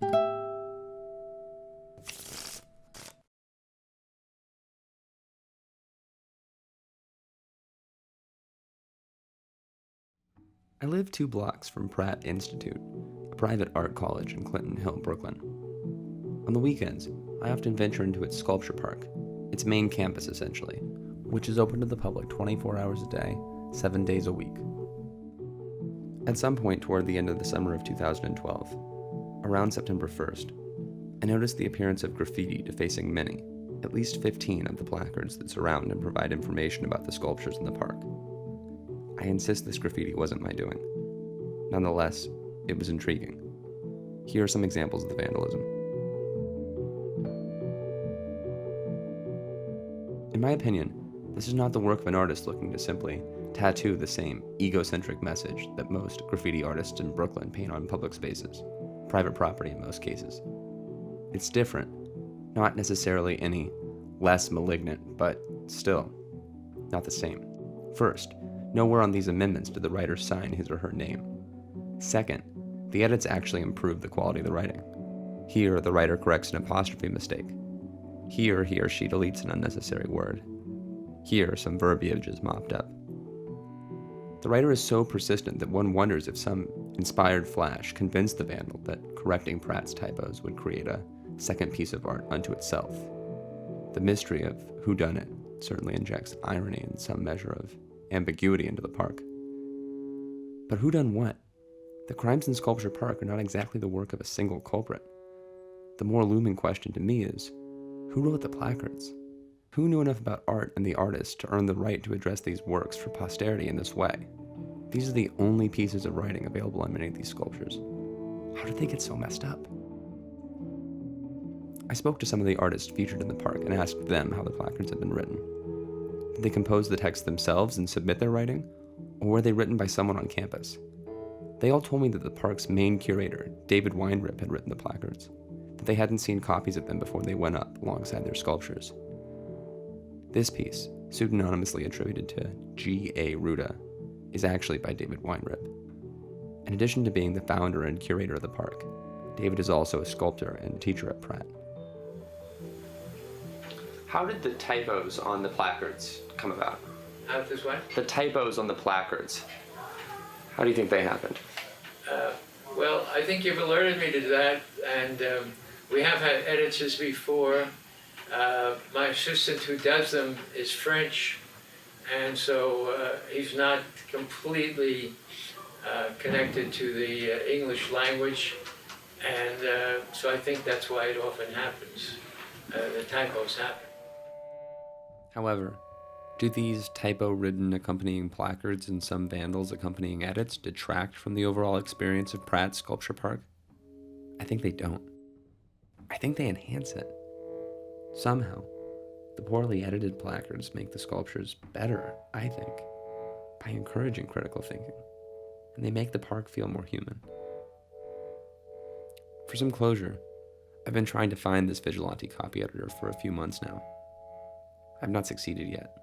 I live 2 blocks from Pratt Institute, a private art college in Clinton Hill, Brooklyn. On the weekends, I often venture into its sculpture park, its main campus essentially, which is open to the public 24 hours a day, 7 days a week. At some point toward the end of the summer of 2012, around September 1st, I noticed the appearance of graffiti defacing many, at least 15 of the placards that surround and provide information about the sculptures in the park. I insist this graffiti wasn't my doing. Nonetheless, it was intriguing. Here are some examples of the vandalism. In my opinion, this is not the work of an artist looking to simply tattoo the same egocentric message that most graffiti artists in Brooklyn paint on public spaces, private property in most cases. It's different, not necessarily any less malignant, but still not the same. First, nowhere on these amendments did the writer sign his or her name. Second, the edits actually improve the quality of the writing. Here, the writer corrects an apostrophe mistake. Here, he or she deletes an unnecessary word. Here, some verbiage is mopped up. The writer is so persistent that one wonders if some inspired flash convinced the vandal that correcting Pratt's typos would create a second piece of art unto itself. The mystery of whodunit certainly injects irony and some measure of ambiguity into the park. But who done what? The crimes in Sculpture Park are not exactly the work of a single culprit. The more looming question to me is, who wrote the placards? Who knew enough about art and the artist to earn the right to address these works for posterity in this way? These are the only pieces of writing available on many of these sculptures. How did they get so messed up? I spoke to some of the artists featured in the park and asked them how the placards had been written. Did they compose the text themselves and submit their writing, or were they written by someone on campus? They all told me that the park's main curator, David Weinrip, had written the placards, that they hadn't seen copies of them before they went up alongside their sculptures. This piece, pseudonymously attributed to G.A. Ruda, is actually by David Weinrip. In addition to being the founder and curator of the park, David is also a sculptor and teacher at Pratt. How did the typos on the placards come about? How this what? The typos on the placards. How do you think they happened? Well, I think you've alerted me to that, and we have had editors before. My assistant who does them is French, and so he's not completely connected to the English language, and so I think that's why it often happens. The typos happen. However, do these typo-ridden accompanying placards and some vandals accompanying edits detract from the overall experience of Pratt Sculpture Park? I think they don't. I think they enhance it. Somehow, the poorly edited placards make the sculptures better, I think, by encouraging critical thinking, and they make the park feel more human. For some closure, I've been trying to find this Vigilante copy editor for a few months now. I've not succeeded yet.